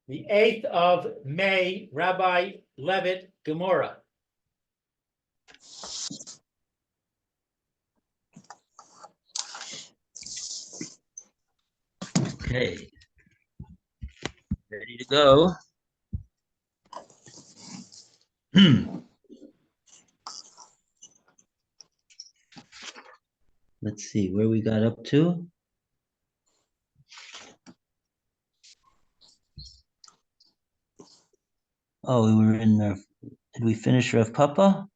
The 8th of May, Rabbi Levitt, Gemora. Okay. Ready to go. Let's see where we got up to. Oh, we were in there. Did we finish Rav Papa?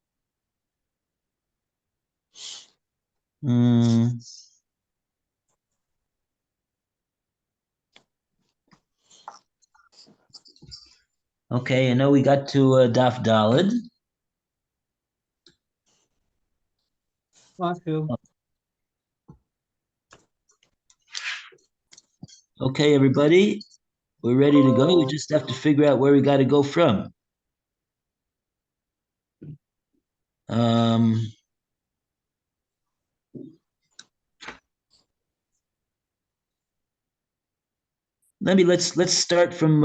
Okay, I know we got to Daf Dalid. Okay, everybody, we're ready to go. We just have to figure out where we got to go from. Let's start from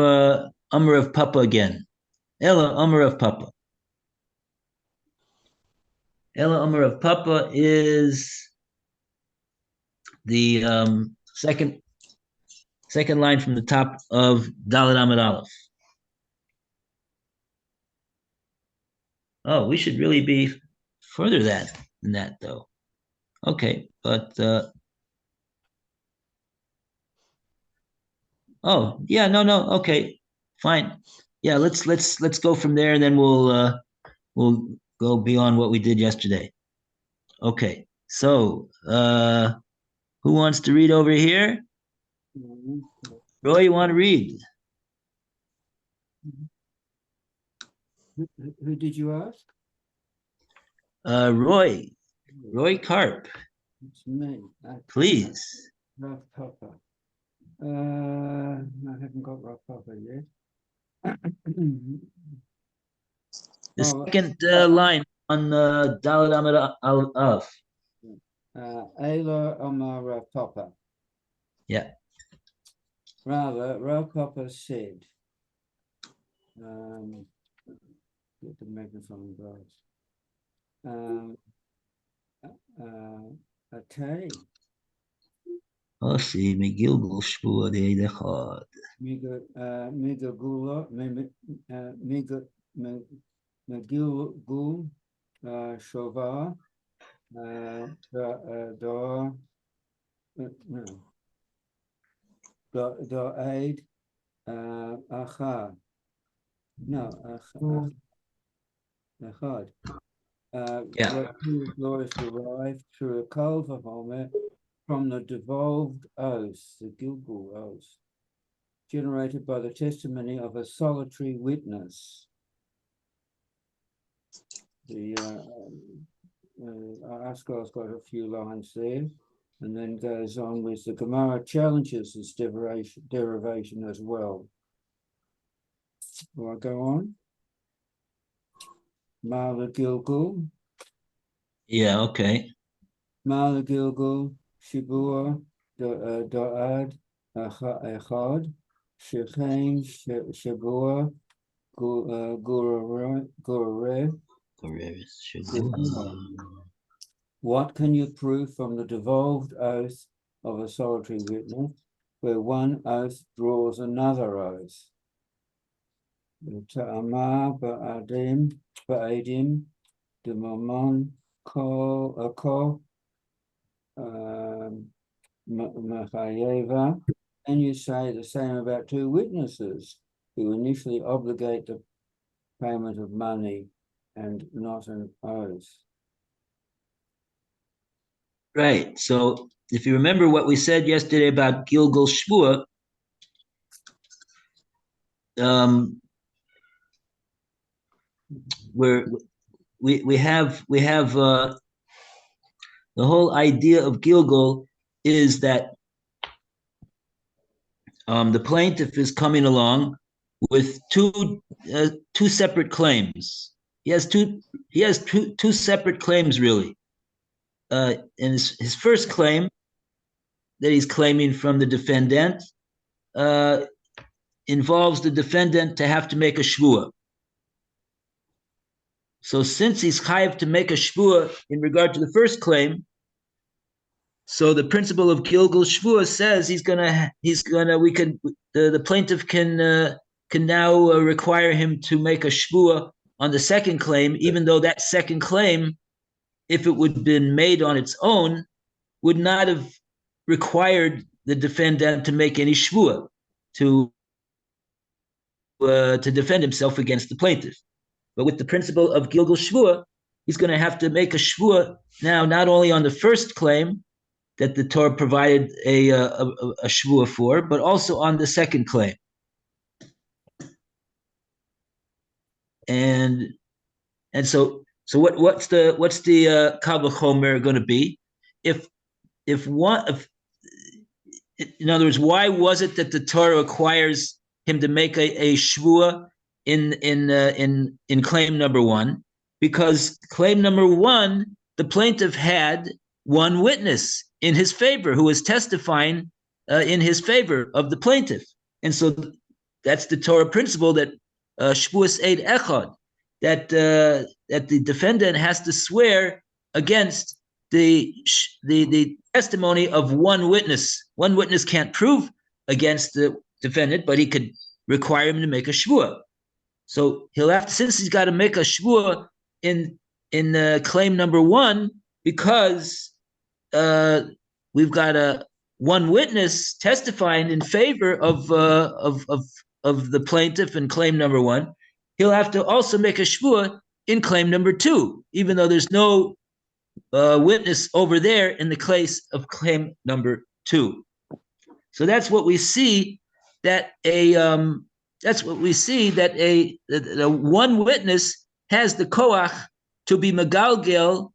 Amar of Papa again. Ella Amar of Papa. Ella Amar of Papa is the second line from the top of Dalet Amud Aleph. Oh, we should really be further than that, though. Okay, but oh yeah, no, okay, fine. Yeah, let's go from there, and then we'll go beyond what we did yesterday. Okay, so who wants to read over here? Roy, you want to read? Who did you ask? Roy Karp. It's me. Please. Rav Papa. I haven't got Rav Papa yet. The second line on Dalet Amud Aleph. Ayla Amar Rav Papa. Yeah. Rather, Rav Papa said, get the magnifying glass. Okay. Osi Megilgul Shvua Deid Echad. Megilgul Shova Do'aid Achad. No, Achad. Yeah. Glories derived through a kol vachomer from the devolved oath, the Gilgul oath, generated by the testimony of a solitary witness. The Askar's got a few lines there, and then goes on with the Gemara challenges this derivation as well. Will I go on? Mala Gilgul. Yeah, okay. Mala Gilgul, Shibua, Do'ad, Echad, Shechain, Shibua, Gurare. What can you prove from the devolved oath of a solitary witness, where one oath draws another oath? Ta'amar ba'adim, demamon ko machayeva. And you say the same about two witnesses who initially obligate the payment of money and not an oath. Right. So if you remember what we said yesterday about Gilgul Shvua, we have the whole idea of Gilgul is that the plaintiff is coming along with two separate claims. He has two separate claims, really. And his first claim that he's claiming from the defendant involves the defendant to have to make a shvua. So since he's chayav to make a shvua in regard to the first claim, so the principle of Gilgul Shvua says the plaintiff can now require him to make a shvua on the second claim, even though that second claim, if it would have been made on its own, would not have required the defendant to make any shvua to defend himself against the plaintiff. But with the principle of Gilgul Shvua, he's going to have to make a shvua now, not only on the first claim that the Torah provided a shvua for, but also on the second claim. And so what's the kal v'chomer going to be? If in other words, why was it that the Torah requires him to make a shvua in claim number one? Because claim number one, the plaintiff had one witness in his favor who was testifying in his favor of the plaintiff. And so that's the Torah principle that shvuas eid echad, that the defendant has to swear against the testimony of one witness. One witness can't prove against the defendant, but he could require him to make a shvua. So he'll have to, since he's got to make a shvua in claim number one, because we've got one witness testifying in favor of the plaintiff in claim number one, he'll have to also make a shvua in claim number two, even though there's no witness over there in the case of claim number two. So that's what we see, that a one witness has the koach to be megalgel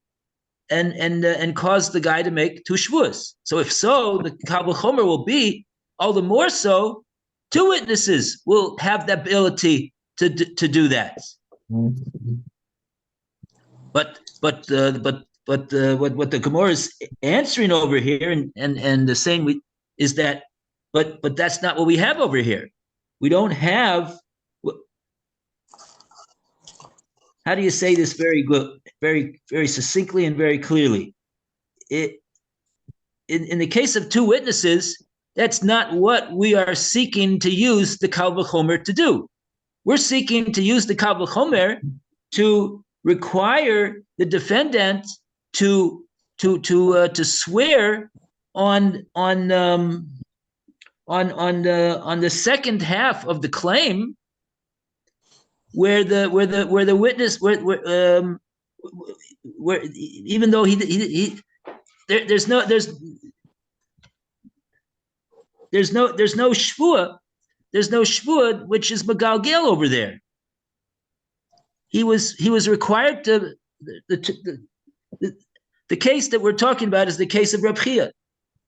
and cause the guy to make two shvuas. So if so, the kal v'chomer will be all the more so. Two witnesses will have the ability to do that. But what the Gemora is answering over here and the saying is that, but that's not what we have over here. We don't have. How do you say this very good, very, very succinctly and very clearly? In the case of two witnesses, that's not what we are seeking to use the kal v'chomer to do. We're seeking to use the kal v'chomer to require the defendant to swear on the second half of the claim, where the witness where even though there's no shvua which is megalgel over there. He was required to the case that we're talking about is the case of Reb Chia,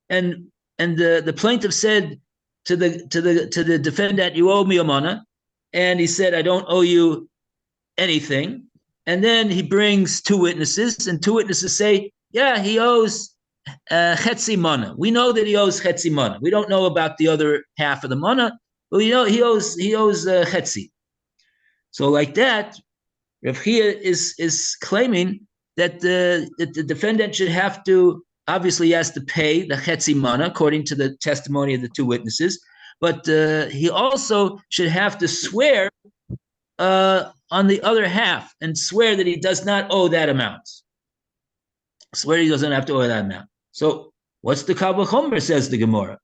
and the plaintiff said to the defendant, "You owe me a mana," and he said, "I don't owe you anything." And then he brings two witnesses, and two witnesses say, "Yeah, he owes chetzi mana. We know that he owes chetzi mana. We don't know about the other half of the mana, but we know he owes chetzi." So like that, Rav Chia is claiming that the defendant should have to, obviously he has to pay the chetzi mana according to the testimony of the two witnesses, but he also should have to swear on the other half and swear that he does not owe that amount. Swear he doesn't have to owe that amount. So what's the kal v'chomer, says the Gemora?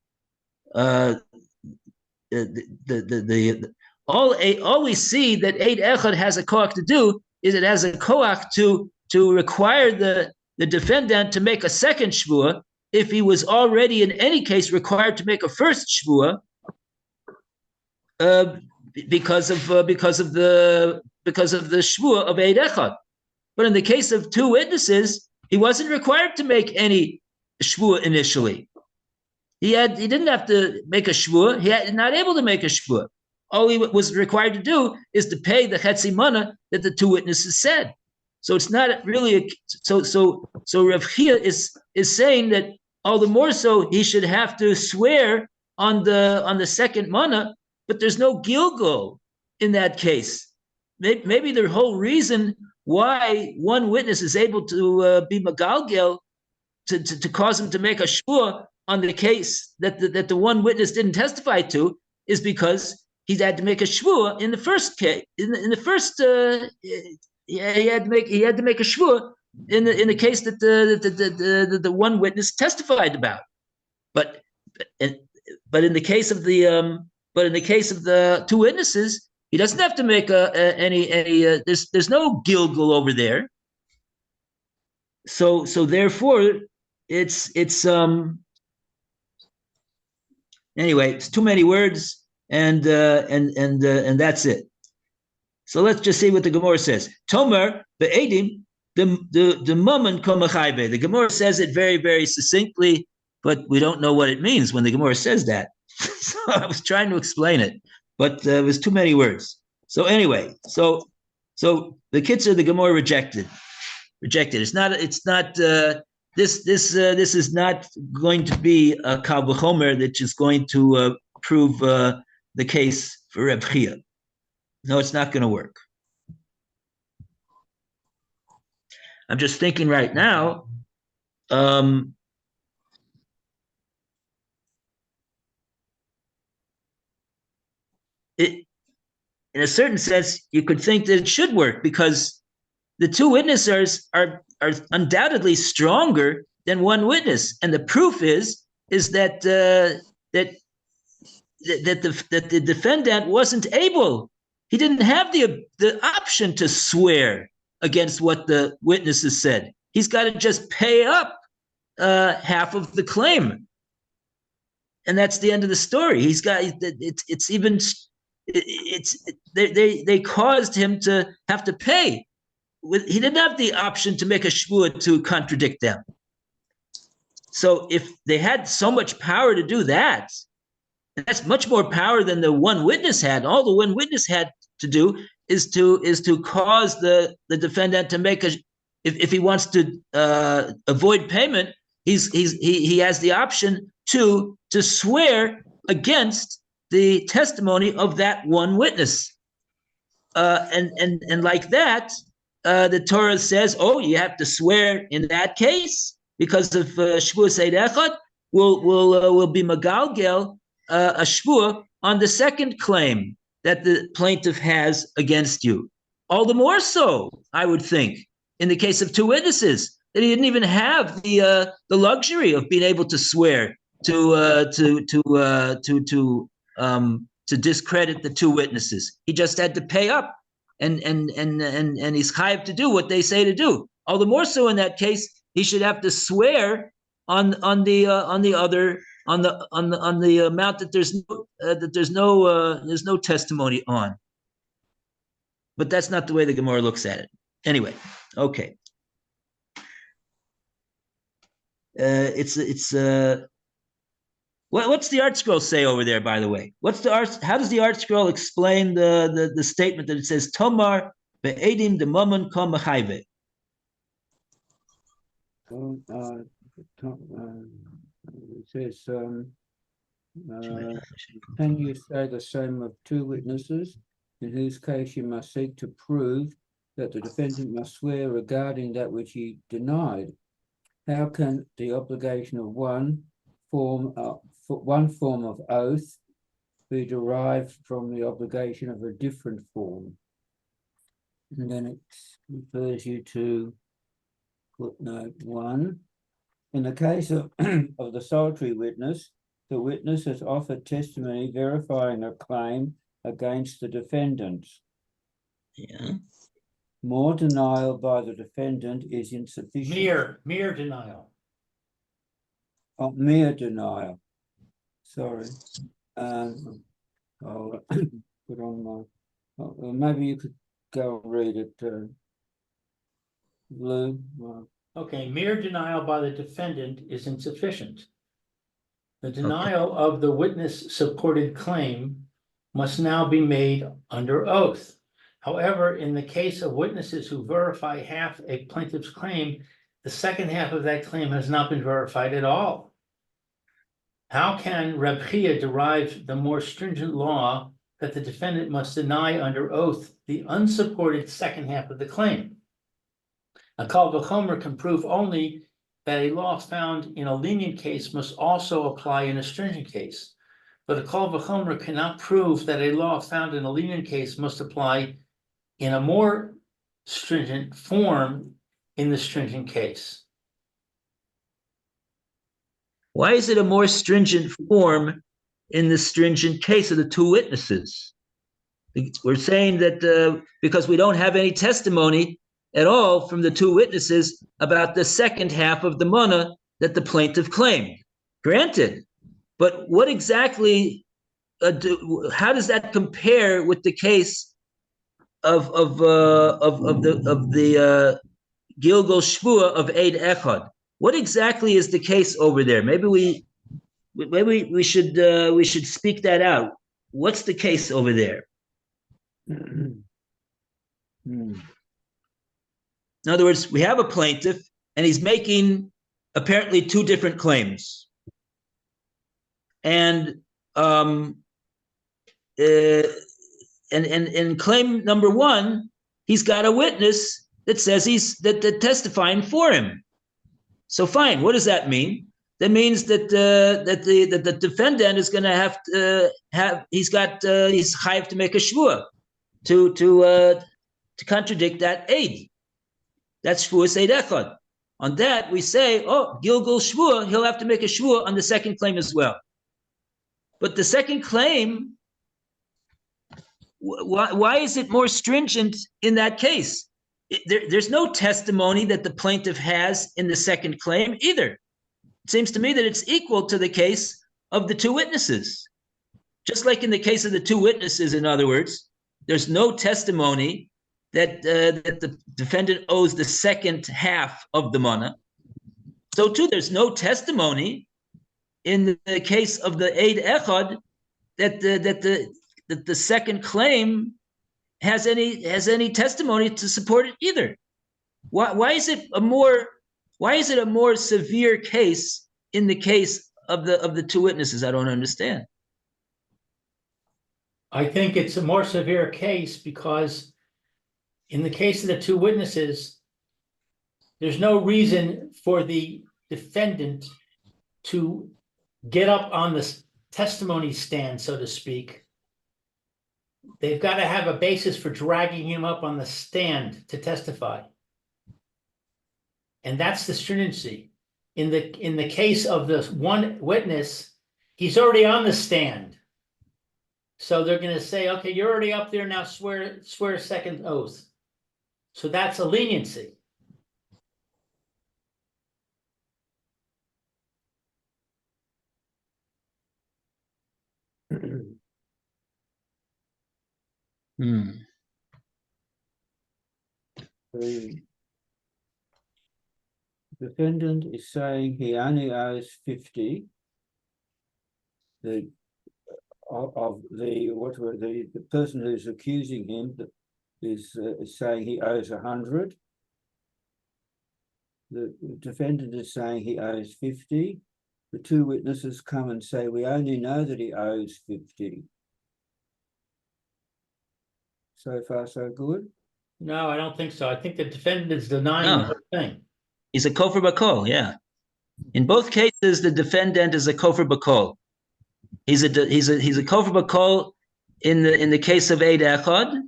All we see that Eid Echad has a koach to do is it has a koach to require the defendant to make a second shvua if he was already in any case required to make a first shvua because of the shvua of Eid Echad. But in the case of two witnesses, he wasn't required to make any shvua initially. He didn't have to make a shvua. He was not able to make a shvua. All he was required to do is to pay the chetzi mana that the two witnesses said. So it's not really so Rav Chia is saying that all the more so he should have to swear on the second mana, but there's no Gilgul in that case. Maybe the whole reason why one witness is able to be Magalgel to cause him to make a shvua on the case that the one witness didn't testify to is because he had to make a shvua in the first case. In the first, he had to make a shvua in the case that the one witness testified about. But in the case of the two witnesses, he doesn't have to make any. There's no Gilgul over there. So therefore, it's anyway. It's too many words, and that's it. So let's just see what the Gemora says. Tomer be'edim the mammon komachaybe. The Gemora says it very, very succinctly, but we don't know what it means when the Gemora says that. So I was trying to explain it, but it was too many words. So anyway, so the kitzur, the Gemora rejected. It's not. This is not going to be a kal v'chomer that is going to prove the case for Reb Chia. No, it's not going to work. I'm just thinking right now. In a certain sense, you could think that it should work because the two witnesses are undoubtedly stronger than one witness, and the proof is that the defendant wasn't able. He didn't have the option to swear against what the witnesses said. He's got to just pay up half of the claim, and that's the end of the story. He's got they caused him to have to pay. He didn't have the option to make a shvua to contradict them. So if they had so much power to do that, and that's much more power than the one witness had. All the one witness had to do is to cause the defendant to make if he wants to avoid payment, he has the option to swear against the testimony of that one witness, and like that, the Torah says, oh, you have to swear in that case because of shvua seid echad will be magalgel a shvua on the second claim that the plaintiff has against you. All the more so, I would think, in the case of two witnesses, that he didn't even have the luxury of being able to swear to discredit the two witnesses. He just had to pay up, and he's chayav to do what they say to do. All the more so in that case, he should have to swear on the amount that there's no testimony on. But that's not the way the Gemara looks at it. Anyway, okay. What's the art scroll say over there, by the way? How does the art scroll explain the statement that it says Tomar be'edim demamon kom mechayve? It says, can you say the same of two witnesses, in whose case you must seek to prove that the defendant must swear regarding that which he denied? How can the obligation of one form of oath be derived from the obligation of a different form? And then it refers you to footnote 1. In the case of the solitary witness, the witness has offered testimony verifying a claim against the defendant. Yeah. More denial by the defendant is insufficient. Mere denial. Oh, mere denial. Sorry. I'll put on my. Maybe you could go and read it, Lou. Okay, mere denial by the defendant is insufficient. The denial of the witness supported claim must now be made under oath. However, in the case of witnesses who verify half a plaintiff's claim, the second half of that claim has not been verified at all. how can Reb Chia derive the more stringent law that the defendant must deny under oath the unsupported second half of the claim? A kal v'chomer can prove only that a law found in a lenient case must also apply in a stringent case. But a kal v'chomer cannot prove that a law found in a lenient case must apply in a more stringent form in the stringent case. Why is it a more stringent form in the stringent case of the two witnesses? We're saying that because we don't have any testimony at all from the two witnesses about the second half of the mana that the plaintiff claimed. Granted, but what exactly? How does that compare with the case of the Gilgal Shvua of Eid Echad? What exactly is the case over there? Maybe we should speak that out. What's the case over there? In other words, we have a plaintiff and he's making apparently two different claims. And in claim number one, he's got a witness that says that testifying for him. So fine, what does that mean? That means that the defendant is going to have he's chayav to make a shvua to contradict that aid. That's shvua seid echad. On that we say, oh, Gilgal shvua, he'll have to make a shvua on the second claim as well. But the second claim, why is it more stringent in that case? There's no testimony that the plaintiff has in the second claim either. It seems to me that it's equal to the case of the two witnesses. Just like in the case of the two witnesses, in other words, there's no testimony that the defendant owes the second half of the mana. So too, there's no testimony in the case of the Eid Echad that the second claim has any testimony to support it either. Why is it a more severe case in the case of the two witnesses? I don't understand. I think it's a more severe case because in the case of the two witnesses, there's no reason for the defendant to get up on the testimony stand, so to speak. They've got to have a basis for dragging him up on the stand to testify. And that's the stringency. In the case of the one witness, he's already on the stand. So they're going to say, okay, you're already up there, now swear a second oath. So that's a leniency. The defendant is saying he only owes 50. The person who's accusing him is saying he owes 100. The defendant is saying he owes 50. The two witnesses come and say, we only know that he owes 50. So far, so good? No, I don't think so. I think the defendant is denying the whole thing. He's a kofar bakol, yeah. In both cases, the defendant is a kofar bakol. He's a kofar bakol in the case of Eid Echad,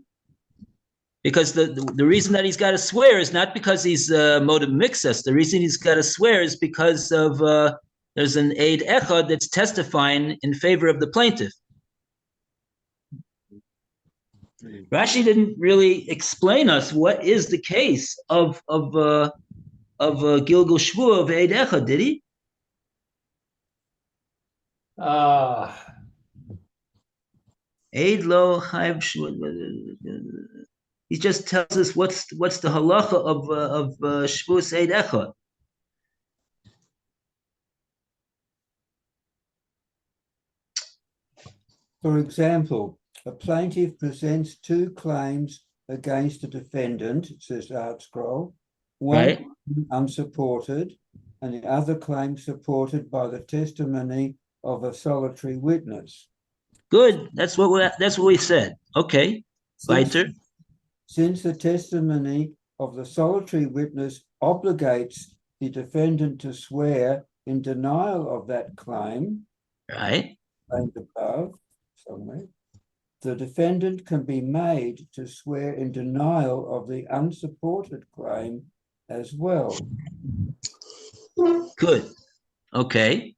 because the reason that he's got to swear is not because he's motive mixus. The reason he's got to swear is because of there's an Eid Echad that's testifying in favor of the plaintiff. Rashi didn't really explain us what is the case of Gilgal Shvua of Eid Echad, did he? Eid lo chayv shvua. He just tells us what's the halacha of Shvuas Eid Echad. For example, a plaintiff presents two claims against a defendant, says the Art Scroll, one Right. unsupported and the other claim supported by the testimony of a solitary witness. Good. That's what we said. Okay. Weiter. Since the testimony of the solitary witness obligates the defendant to swear in denial of that claim, Right. claimed above, somewhere, the defendant can be made to swear in denial of the unsupported claim as well. Good. Okay.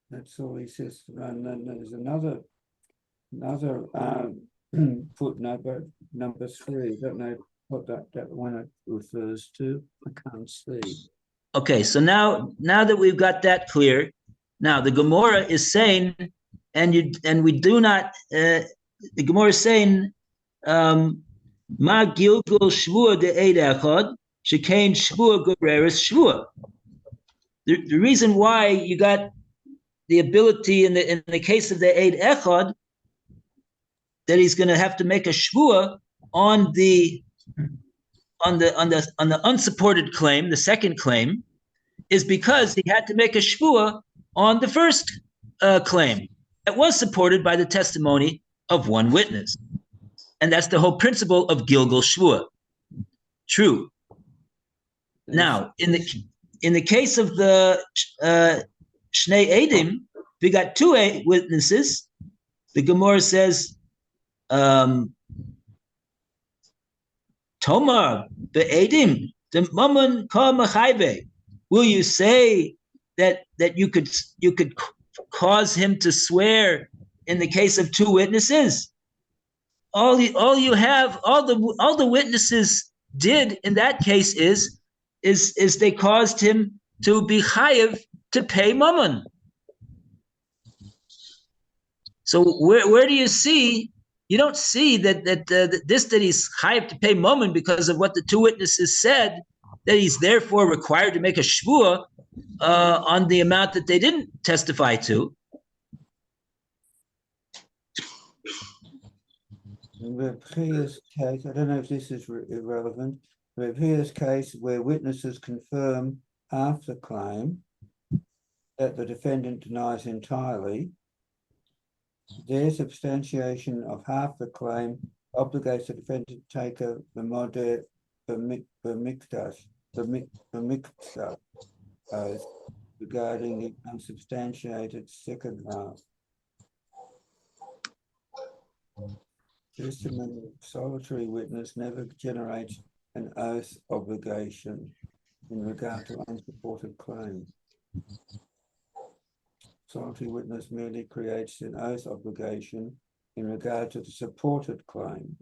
That's all he says. And then there's another footnote, but number 3. Don't know what that one refers to. I can't see. Okay. So now that we've got that clear, now the Gemora is saying, and we do not. The Gemora is saying, Ma gilgul shvua de eid echad shekain shvua goreres shvua. The reason why you got the ability in the case of the eid echad that he's going to have to make a shvua on the unsupported claim, the second claim, is because he had to make a shvua on the first claim that was supported by the testimony of one witness. And that's the whole principle of Gilgal Shvua. True. Now, in the case of the Shnei Edim, we got 2 witnesses. The Gemara says, Tomar, the Edim, the Mammon Ka Machayve. Will you say that you could cause him to swear in the case of 2 witnesses? All the witnesses did in that case is they caused him to be chayiv to pay mammon. So where do you see? You don't see that he's chayiv to pay mammon because of what the 2 witnesses said, that he's therefore required to make a shvua on the amount that they didn't testify to. In Reb Chia's case, I don't know if this is irrelevant. Reb Chia's case, where witnesses confirm half the claim that the defendant denies entirely, their substantiation of half the claim obligates the defendant to take the modeh b'mikdash oath regarding the unsubstantiated second half. Testimony of solitary witness never generates an oath obligation in regard to unsupported claim. Solitary witness merely creates an oath obligation in regard to the supported claim.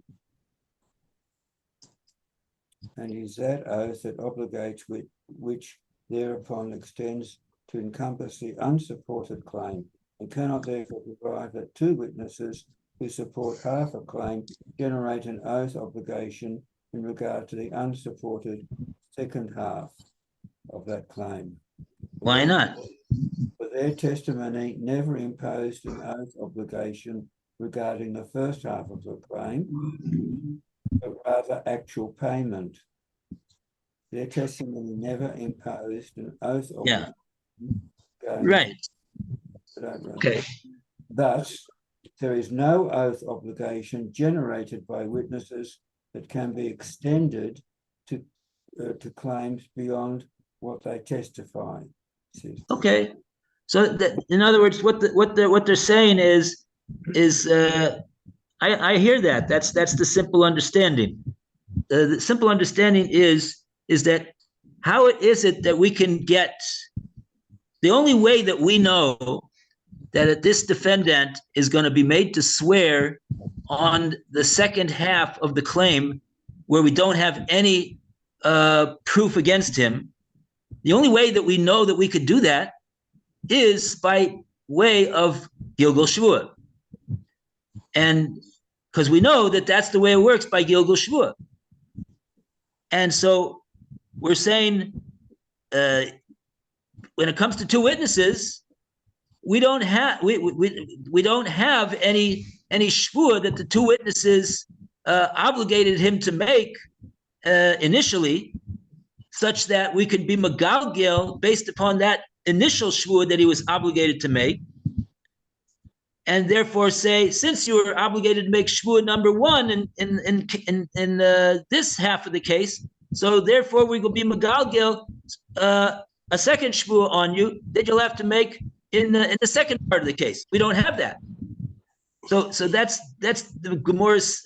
And it is that oath that obligates which thereupon extends to encompass the unsupported claim, and cannot therefore provide that 2 witnesses who support half a claim generate an oath obligation in regard to the unsupported second half of that claim. Why not? But their testimony never imposed an oath obligation regarding the first half of the claim, but rather actual payment. Their testimony never imposed an oath obligation. Yeah. Right. Okay. Thus, there is no oath obligation generated by witnesses that can be extended to claims beyond what they testify. Okay, so in other words, what they're saying is I hear that. That's the simple understanding. The simple understanding is that how is it that we can get the only way that we know that this defendant is going to be made to swear on the second half of the claim where we don't have any proof against him. The only way that we know that we could do that is by way of Gilgal Shvua. And because we know that that's the way it works by Gilgal Shvua. And so we're saying when it comes to 2 witnesses, we don't have any shvua that the 2 witnesses obligated him to make initially, such that we could be megalgel based upon that initial shvua that he was obligated to make, and therefore say, since you were obligated to make shvua number one in this half of the case, so therefore we will be megalgel a second shvua on you that you'll have to make in the second part of the case. We don't have that. So that's the Gemora's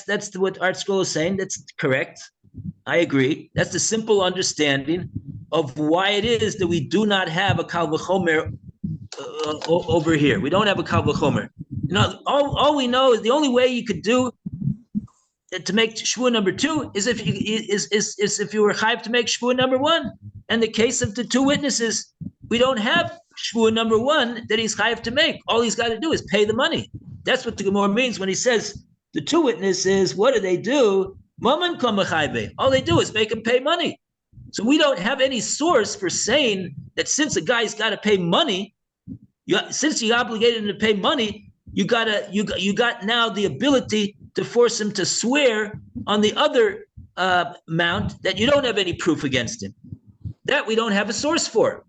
that's what Art Scroll is saying. That's correct. I agree. That's the simple understanding of why it is that we do not have a Kal V'chomer over here. We don't have a Kal V'chomer. You know, all we know is the only way you could do to make shvua number two is if you were chayav to make shvua number one. And the case of the two witnesses, we don't have shvua number one that he's chayav to make. All he's got to do is pay the money. That's what the Gemora means when he says the two witnesses. What do? Maman kol mechayve. All they do is make him pay money. So we don't have any source for saying that since a guy's got to pay money, since you obligated him to pay money, you got now the ability to force him to swear on the other amount that you don't have any proof against him. That we don't have a source for.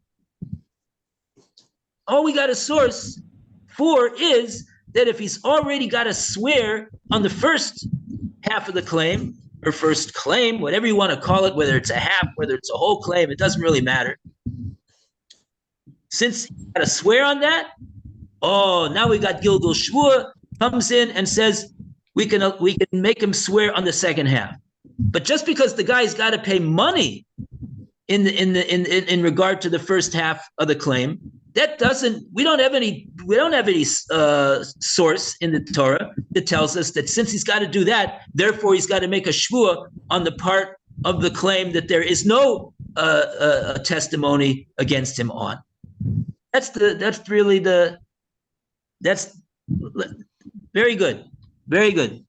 All we got a source for is that if he's already got to swear on the first half of the claim, or first claim, whatever you want to call it, whether it's a half, whether it's a whole claim, it doesn't really matter. Since you got to swear on that, now we got Gilgul Shvua comes in and says we can make him swear on the second half. But just because the guy's got to pay money in regard to the first half of the claim, we don't have any source in the Torah that tells us that since he's got to do that, therefore he's got to make a shvua on the part of the claim that there is no testimony against him on. That's very good. Very good.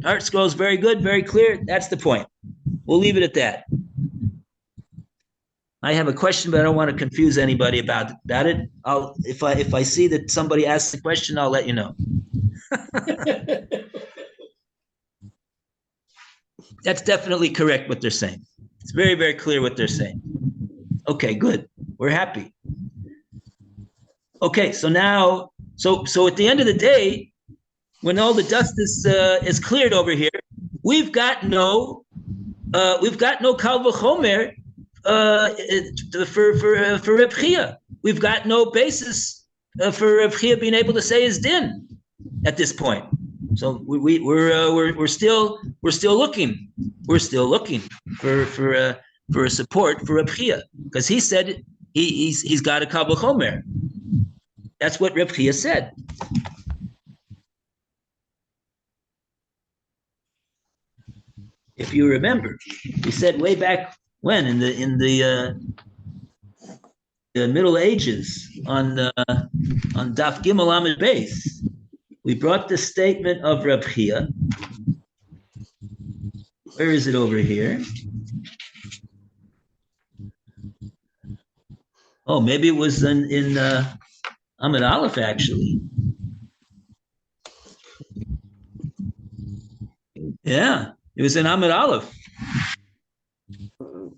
Art Scroll's very good, very clear. That's the point. We'll leave it at that. I have a question, but I don't want to confuse anybody about it. If I see that somebody asks the question, I'll let you know. That's definitely correct what they're saying. It's very, very clear what they're saying. Okay, good. We're happy. Okay, so now, so at the end of the day, when all the dust is cleared over here, we've got no Kal V'chomer for Reb Chia. We've got no basis for Reb Chia being able to say his din at this point. So we're still looking. We're still looking for a support for Reb Chia because he said he's got a Kal V'chomer. That's what Reb Chia said. If you remember, we said way back when in the Middle Ages on Daf Gimel Amud Beis, we brought the statement of Reb Chia. Where is it over here? Oh, maybe it was in Amud Aleph actually. Yeah, it was in Amud Aleph.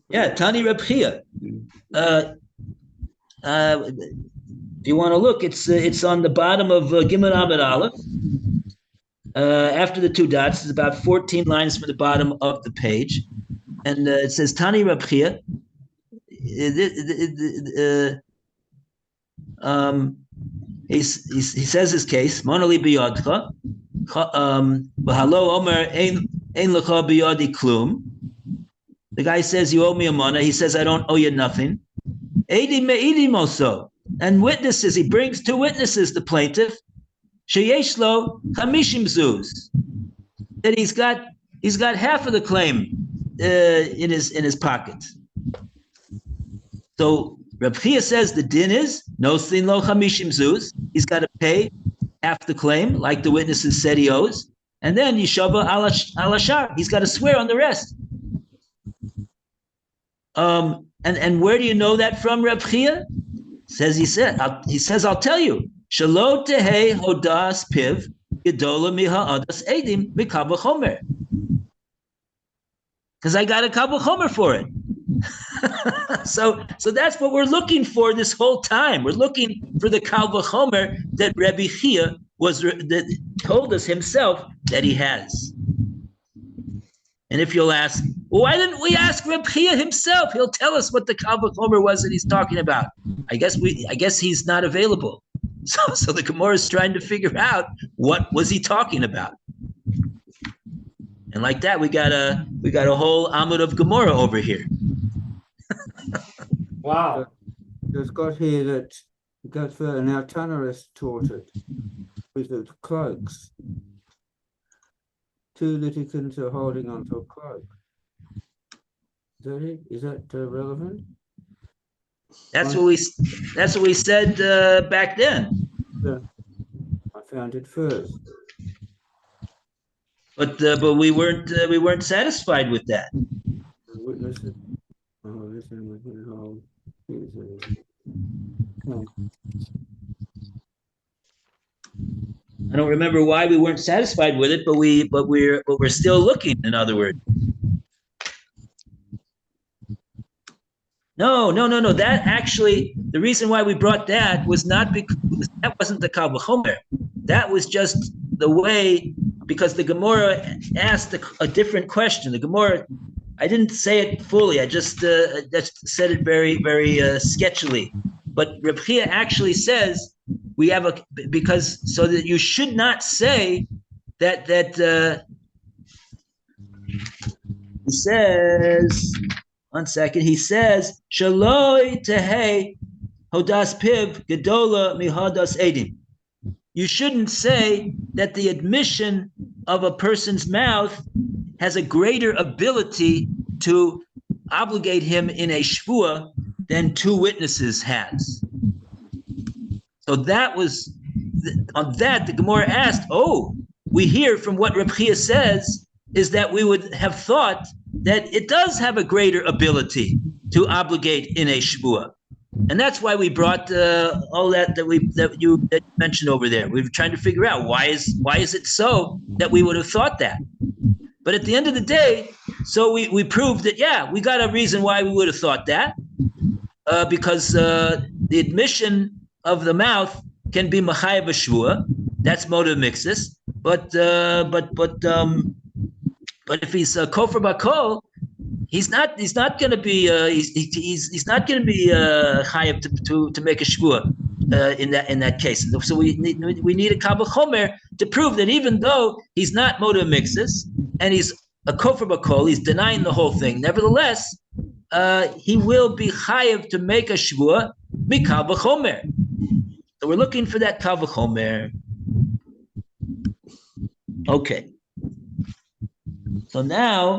Yeah, Tani Reb Chia. If you want to look, it's on the bottom of Gimel Amud Aleph. After the two dots, it's about 14 lines from the bottom of the page, and it says Tani Reb Chia. He says his case. Monali biyadcha. V'halo omer ein lecha biyadi klum. The guy says, you owe me a money. He says, I don't owe you nothing. Eidim me'idim also. And witnesses, he brings two witnesses, the plaintiff. Sheyesh lo chamishim zuz. That he's got half of the claim in his pocket. So Reb Chia says the din is no sin lo chamishim zuz. He's got to pay half the claim, like the witnesses said he owes. And then yishava al hashar. He's got to swear on the rest. And where do you know that from, Reb Chia? He says, I'll tell you. Shelo tehei hodas piv gedola miha adas edim mikabel chomer. Because I got a kabel chomer for it. So that's what we're looking for this whole time. We're looking for the Kal V'chomer that Rabbi Chia that told us himself that he has. And if you'll ask, well, why didn't we ask Reb Chia himself? He'll tell us what the Kal V'chomer was that he's talking about. I guess he's not available. So the Gemora is trying to figure out what was he talking about. And like that, we got a whole Amud of Gemora over here. Wow. It's got here that it goes further. Now Tanarist taught it with the cloaks. 2 litigants are holding onto a cloak. Is that it? Is that relevant? That's what we said back then. I found it first. But we weren't satisfied with that. The witnesses. Oh, this one we can hold. Okay. I don't remember why we weren't satisfied with it, but we're still looking. In other words, no. That actually, the reason why we brought that was not because that wasn't the Kal V'chomer. That was just the way, because the Gemora asked a different question. The Gemora, I didn't say it fully. I just said it very, very sketchily. But Reb Chia actually says we have because so that you should not say that he says, one second, he says, Shaloi tehei hodas piv gedola mihodas edim. You shouldn't say that the admission of a person's mouth has a greater ability to obligate him in a shvuah than 2 witnesses has. So that was, on that, the Gemara asked, we hear from what Reb Chia says is that we would have thought that it does have a greater ability to obligate in a shvuah. And that's why we brought all that you mentioned over there. We were trying to figure out why is it so that we would have thought that. But at the end of the day, so we proved that, we got a reason why we would have thought that, because the admission of the mouth can be machayev b'shvuah. That's motive mixus. But if he's kofar bakol, he's not going to be he's not going to be chayev to make a shvuah in that case. So we need a Kal V'chomer to prove that even though he's not motive mixus and he's a kofar bakol, he's denying the whole thing. Nevertheless, he will be chayev to make a shvuah mikal v'chomer. So we're looking for that Kal V'chomer. Okay. So now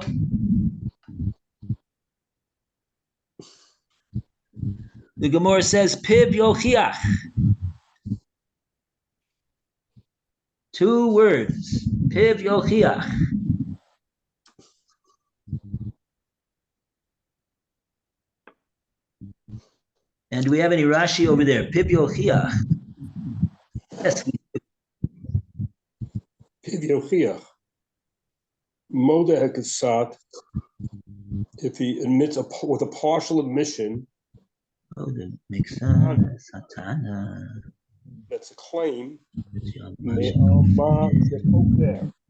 the Gemara says piv yochiach. 2 words. Piv yochiach. And do we have any Rashi over there? Piv yochiach. Yes. Piv yochiach. Moda Hekasat, if he admits with a partial admission, that makes sense. Satana. That's a claim.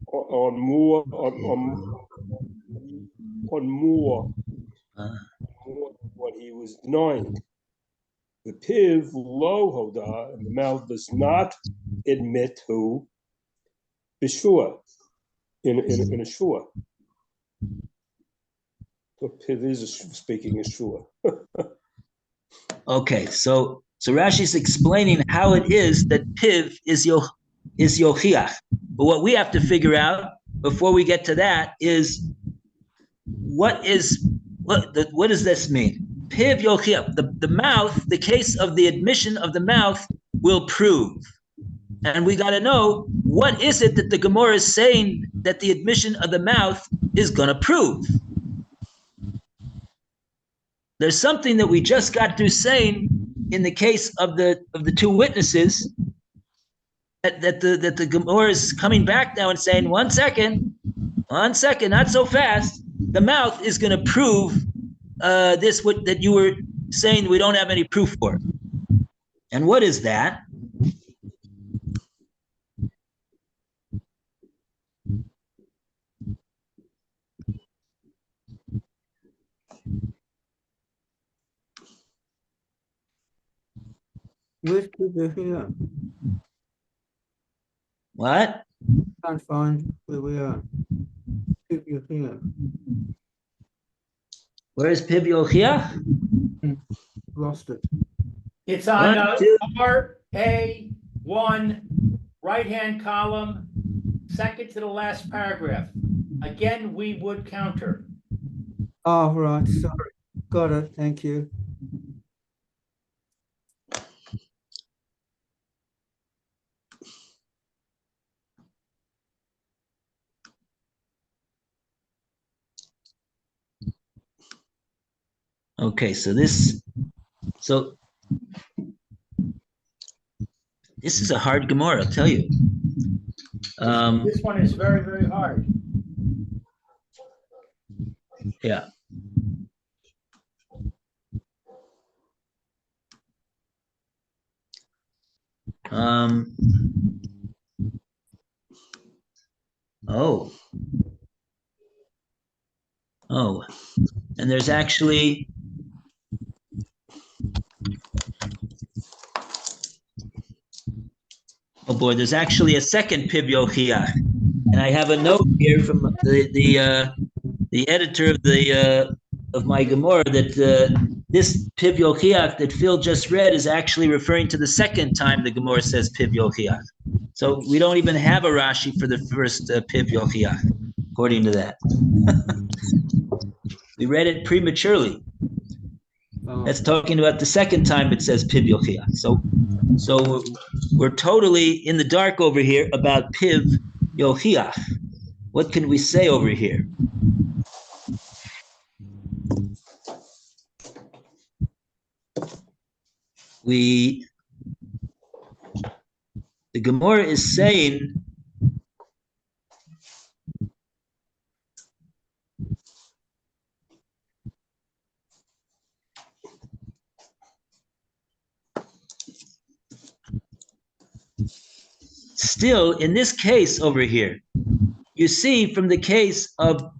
On more what he was denying. The piv lo hoda, and the mouth does not admit to b'shua in a shua. So piv is speaking a shua. Okay, so Rashi's explaining how it is that piv is yochiach. But what we have to figure out before we get to that is what does this mean? Piv yochiach. The mouth, the case of the admission of the mouth will prove. And we got to know what is it that the Gemara is saying that the admission of the mouth is going to prove. There's something that we just got through saying in the case of the 2 witnesses that the Gemara is coming back now and saying, one second, not so fast. The mouth is going to prove that you were saying we don't have any proof for. And what is that? Where's Pivya here? What? Can't find where we are. Pivya here. Where is Piv Yochiach? Lost it. It's on One, two. RA1, right-hand column, second to the last paragraph. Again, we would counter. Oh, right, sorry. Got it, thank you. Okay, so this is a hard Gemara, I'll tell you. This one is very, very hard. Yeah. Oh. Oh, and there's actually oh boy, there's actually a second Piv Yochiach, and I have a note here from the editor of my Gemara that this Piv Yochiach that Phil just read is actually referring to the second time the Gemara says Piv Yochiach. So we don't even have a Rashi for the first Piv Yochiach, according to that. We read it prematurely. Oh, That's talking about the second time it says Piv Yochiach. So we're totally in the dark over here about Piv Yochiach. What can we say over here? The Gemara is saying still in this case over here, you see from the case of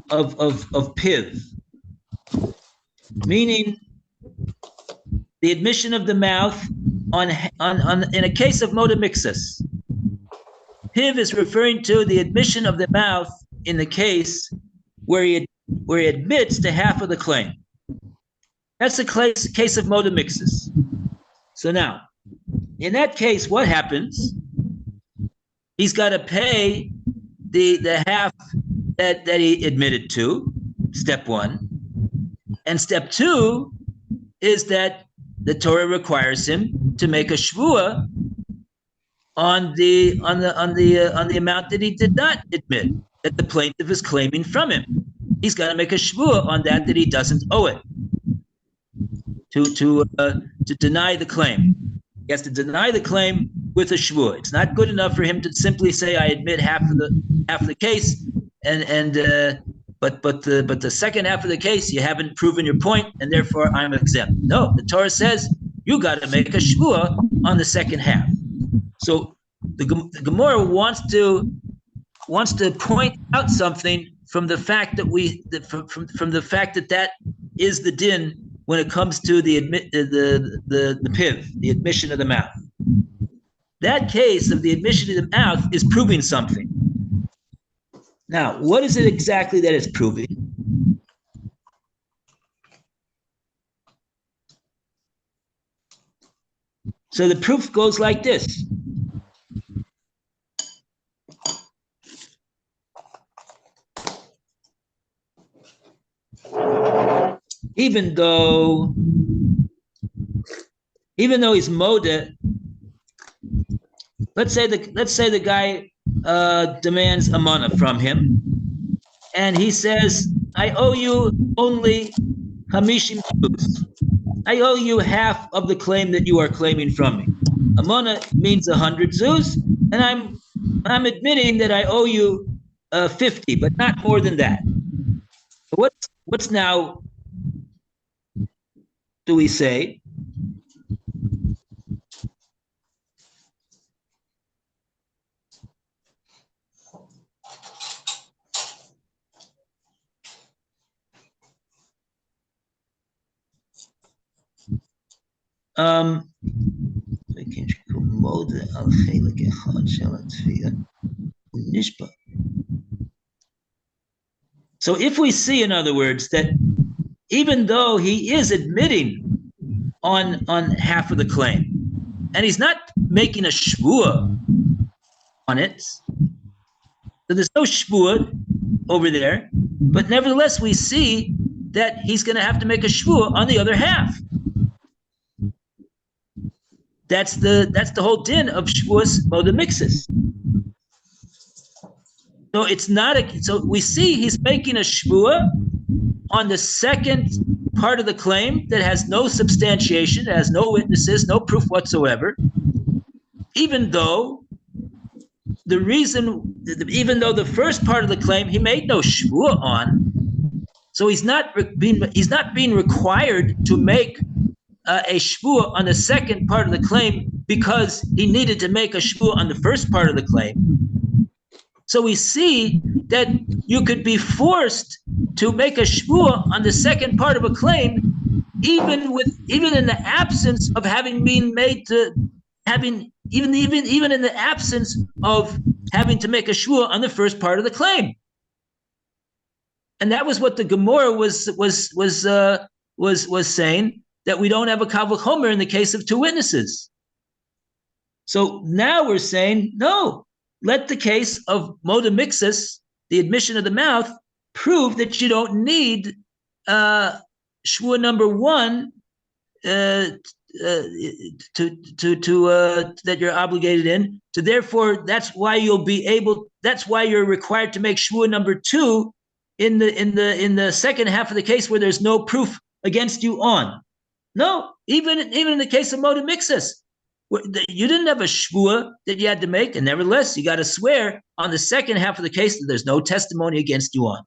Piv, meaning the admission of the mouth on in a case of modamixus. Piv is referring to the admission of the mouth in the case where he admits to half of the claim. That's the case of modamixus. So now, in that case, what happens? He's got to pay the half that he admitted to, step one. And step two is that the Torah requires him to make a shvuah on the amount that he did not admit, that the plaintiff is claiming from him. He's got to make a shvuah on that he doesn't owe it, to deny the claim. He has to deny the claim with a shvuah. It's not good enough for him to simply say, "I admit half of the case," but the second half of the case, you haven't proven your point, and therefore I'm exempt. No, the Torah says you got to make a shvuah on the second half. So the Gemara wants to point out something from the fact that from the fact that is the din when it comes to the piv, the admission of the mouth. That case of the admission of the mouth is proving something. Now, what is it exactly that it's proving? So the proof goes like this. Even though he's moda, let's say the guy demands a mana from him, and he says, "I owe you only hamishim zuz. I owe you half of the claim that you are claiming from me. A mana means 100 zuz, and I'm admitting that I owe you 50, but not more than that. So what's now do we say? So if we see, in other words, that even though he is admitting on half of the claim, and he's not making a shvua on it, so there's no shvua over there, but nevertheless we see that he's going to have to make a shvua on the other half. That's the whole din of shvuas modamixis. So it's not so we see he's making a shvua on the second part of the claim that has no substantiation, that has no witnesses, no proof whatsoever, even though the first part of the claim he made no shvua on, so he's not being required to make a shvua on the second part of the claim because he needed to make a shvua on the first part of the claim. So we see that you could be forced to make a shvua on the second part of a claim, even in the absence of having been made to having even in the absence of having to make a shvua on the first part of the claim. And that was what the Gemora was saying, that we don't have a kal v'chomer in the case of two witnesses. So now we're saying no. Let the case of modamixis, the admission of the mouth, prove that you don't need shvua number one that you're obligated in. So therefore, that's why you're required to make shvua number two in the second half of the case where there's no proof against you on. No, even in the case of modamixis, you didn't have a shvua that you had to make, and nevertheless, you got to swear on the second half of the case that there's no testimony against you on.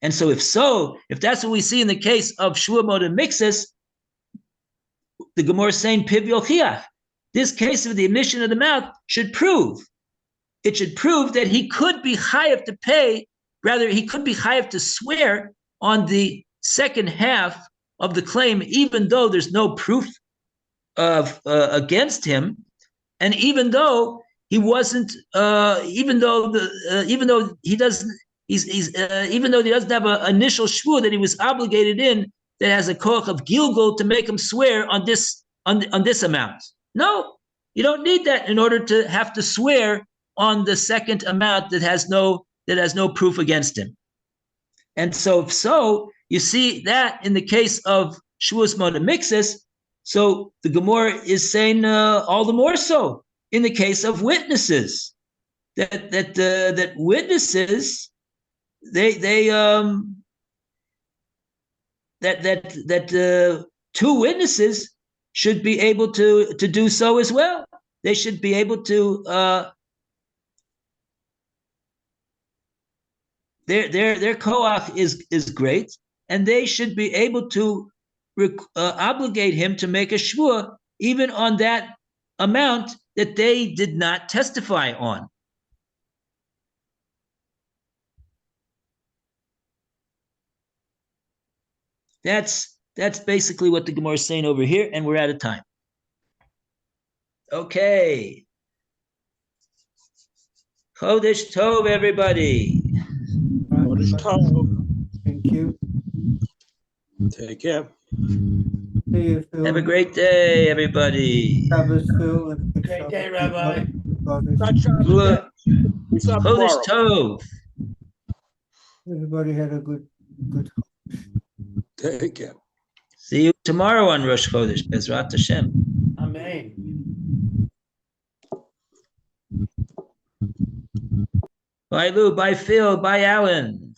And so, if that's what we see in the case of shvua modamixis, the Gemara is saying piv yochiach. This case of the admission of the mouth should prove that he could be chayav to pay. Rather, he could be chayav to swear on the second half of the claim, even though there's no proof of against him, and even though he wasn't, even though he doesn't have an initial shvua that he was obligated in that has a koach of gilgul to make him swear on this amount. No, you don't need that in order to have to swear on the second amount that has no proof against him. And so you see that in the case of shvuas modamixis. So the Gemara is saying all the more so in the case of witnesses, that witnesses two witnesses should be able to do so as well. They should be able to their koach is great, and they should be able to obligate him to make a shvua even on that amount that they did not testify on. That's basically what the Gemara is saying over here, and we're out of time. Okay. Chodesh Tov, everybody. Chodesh Tov. Thank you. Take care. See you, Phil. Have a great day, everybody. Shabbos, Phil. and good Great day, Shabbos. Rabbi. Not Shabbos. We saw Chodesh tomorrow. Tov. Everybody had a good. Take care. See you tomorrow on Rosh Chodesh, Bezrat Hashem. Amen. Bye, Lou. Bye, Phil. Bye, Alan.